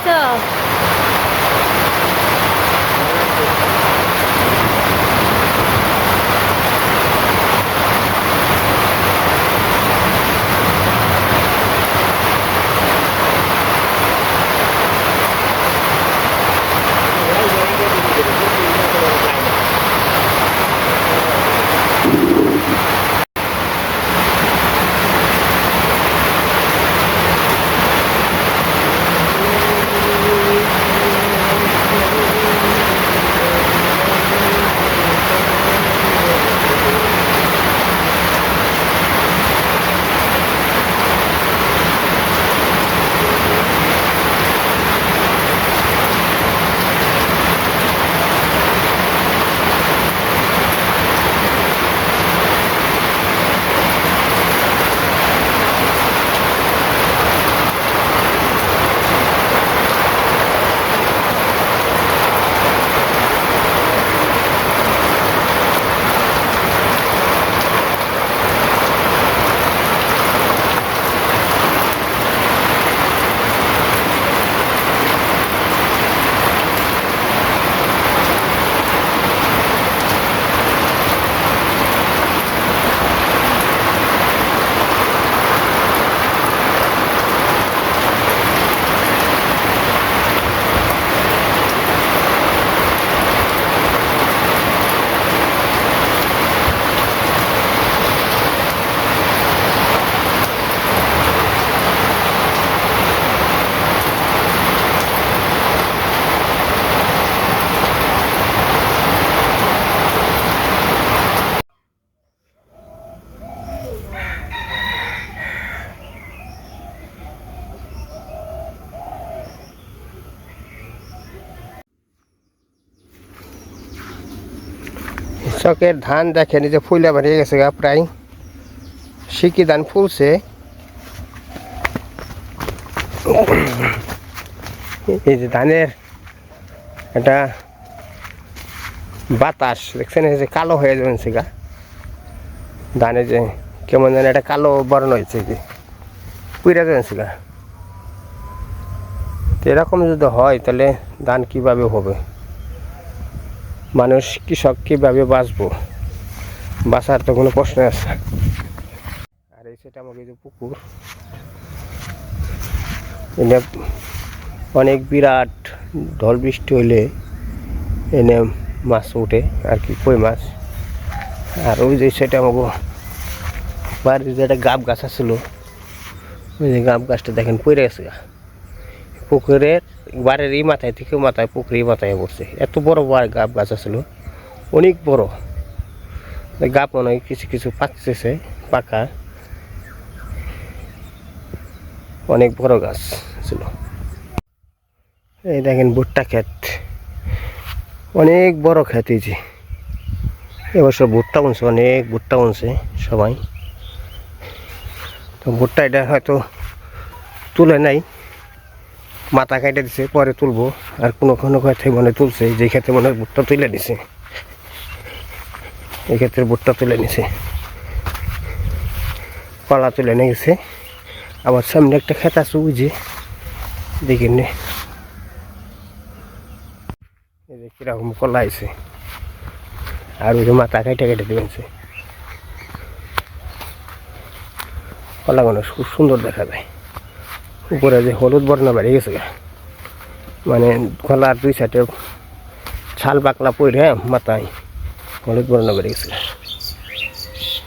পাইছো? চকের ধান দেখেন এই যে ফুলে বেরিয়ে গেছে গা, প্রায় সিকি ধান ফুলছে। এই যে ধানের একটা বাতাস দেখছেন, এই যে কালো হয়ে যাচ্ছে গা ধানে, যে কেমন যেন একটা কালো বর্ণ হয়েছে, যে পুড়ে যাচ্ছে গা। এরকম যদি হয় তাহলে ধান কিভাবে হবে, মানুষ কৃষক কীভাবে বাঁচবো? বাঁচার তো কোনো প্রশ্ন আছে? আর এই সেটা আমাকে যে পুকুর, এনে অনেক বিরাট ঢল বৃষ্টি হইলে এনে মাছ উঠে আর কি, কই মাছ। আর ওই যে সেটা আমাকে বাড়ির যে একটা গাব গাছ আছিল, ওই যে গাব গাছটা দেখেন পড়ে গেছে পুকুরের বাড়ির এই মাথায় থেকে মাথায়, পুকুরের মাথায় পড়ছে। এত বড় গাব গাছ আছিল, অনেক বড় গাব, মনে হয় কিছু কিছু পাকতেছে, পাকা অনেক বড় গাছ ছিল। এই দেখেন ভুট্টা ক্ষেত, অনেক বড় ক্ষেত। এই যে এবছর ভুট্টা বুনছে, অনেক ভুট্টা বুনছে সবাই। তো ভুট্টা এটা হয়তো তুলে নাই, মাথা কেটে দিছে, পরে তুলবো। আর কোনো কোনো ক্ষেত্রে মনে তুলছে, যে ক্ষেত্রে মনে ভুট্টা তুলে দিছে, এই ক্ষেত্রে ভুট্টা তুলে নিছে, কলা তুলে নিয়ে গেছে। আবার সামনে একটা ক্ষেত আছে, ওই যে দেখেন এই যে কিরকম কলা আছে। আর ওই যে মাথা কেটে কেটে দিয়েছে, কলাগুলো খুব সুন্দর দেখা যায়। উপরে যে হলুদ বর্ণ বেড়ে গেছে, মানে কলার দুই সাইডে ছাল পাকলা পড়ে মাথায় হলুদ বর্ণ বেড়ে গেছে,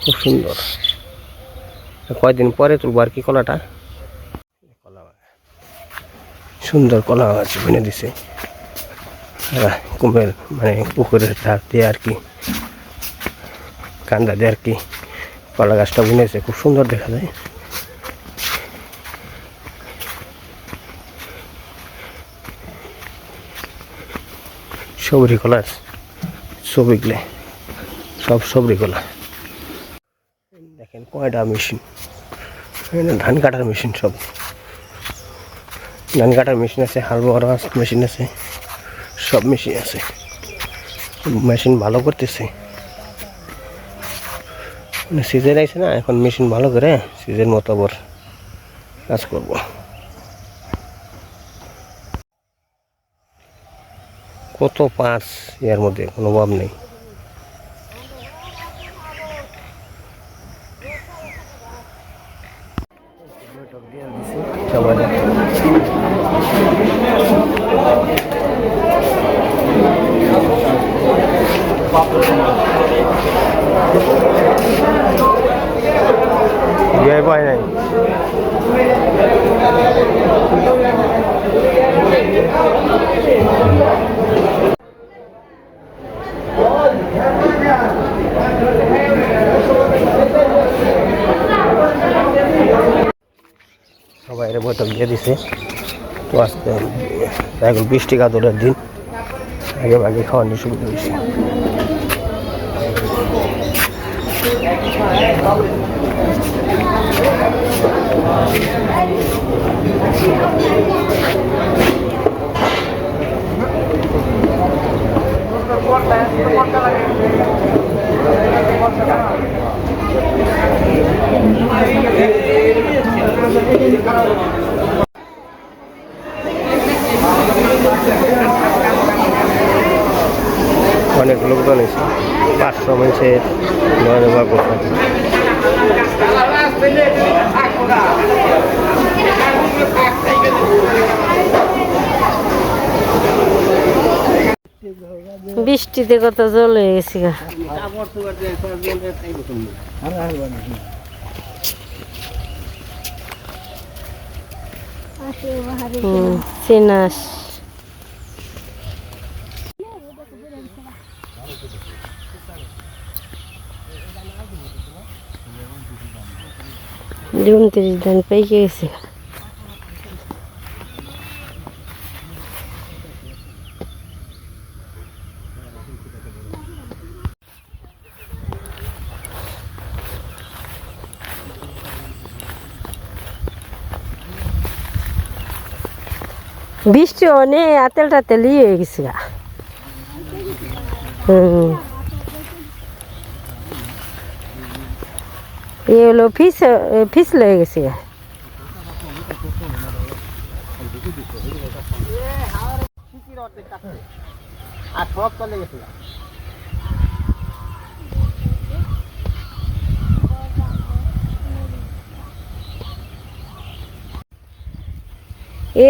খুব সুন্দর। কয়েকদিন পরে তুলবো আর কি কলাটা। কলা সুন্দর কলা আছে, বুনে দিছে কুমের, মানে পুকুরের ধার দিয়ে আর কি, কান্দা দিয়ে আর কি কলা গাছটা বুনেছে, খুব সুন্দর দেখা যায়। সবরি কলা ছবিগুলো সব সবরি কলা। দেখেন কয়টা মেশিন, ধান কাটার মেশিন, সব ধান কাটার মেশিন আছে, হাল বোয়ার মেশিন আছে, সব মেশিন আছে। মেশিন ভালো করতেছে, সিজন আইছে না, এখন মেশিন ভালো করে সিজন মতো আবার কাজ করবো। কত মাছ এর মধ্যে কোনো অভাব নেই। পাই নাই সবাই বৈঠক দিয়ে দিছে। তো আজকে এখন বৃষ্টি কাতরের দিন, আগে ভাগে খাওয়ানো শুরু করেছে। অনেক লোকজন এসে 500 মানুষের নয় করছে। বৃষ্টিতে কত জল হয়ে গেছে গা। চিনাস উনত্রিশ ধান পেকে গেছে। বৃষ্টি অনেক আতেল টাতেল হয়ে গেছে গা। এ হলো ফিসল হয়ে গেছে গা।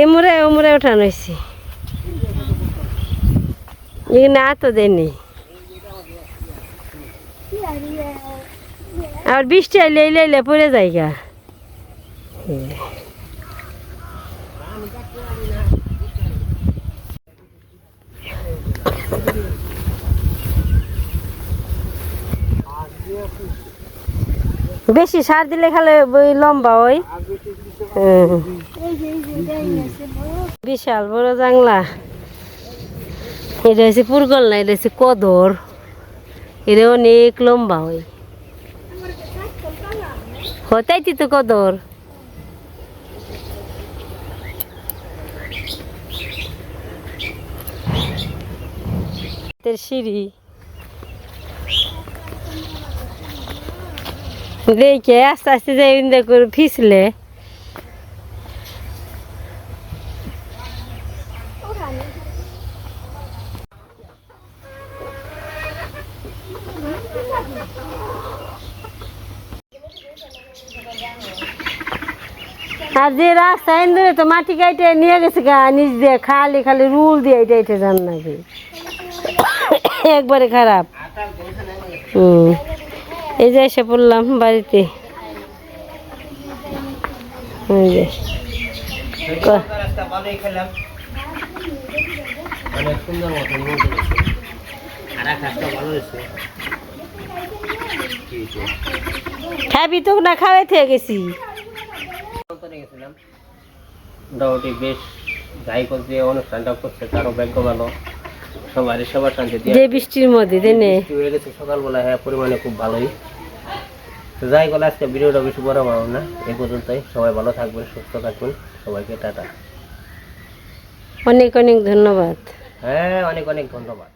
এমরে ওমরে উঠানো হয়েছে, না তো দেয়নি। আর বৃষ্টি আইলে এলে পড়ে যায় গা। বেশি সার দিলে খালে বই লম্বা ওই বিশাল বড় জাংলা। এটা হচ্ছে পুরগল না, এটা হচ্ছে কদর। এটা অনেক লম্বা হয়, হতাইতি তো কদর। সিঁড়ি দেখে আস্তে আস্তে যাই করে ফিসলে। আর যে রাস্তা ধরে তো মাটি কাইটে নিয়ে গেছে গা, নিচ দিয়ে খালি খালি রুল দিয়ে এটা এটা যান নাকি একবারে খারাপ। এই যে এসে পড়লাম বাড়িতে। খাবি তো না, খাওয়াই থেকে গেছি। মোটামুটি বেশ যাই করছে, অনুষ্ঠানটা করছে, তারও ভাগ্য ভালো। সবার শান্তি যে বৃষ্টির মধ্যে হয়ে গেছে সকালবেলা, হ্যাঁ পরিমাণে খুব ভালোই। তো যাই বলে আজকে ভিডিওটা বেশি বড় বানাবো না, এই পর্যন্তই। সবাই ভালো থাকবেন, সুস্থ থাকবেন, সবাইকে টাটা। অনেক অনেক ধন্যবাদ। হ্যাঁ, অনেক অনেক ধন্যবাদ।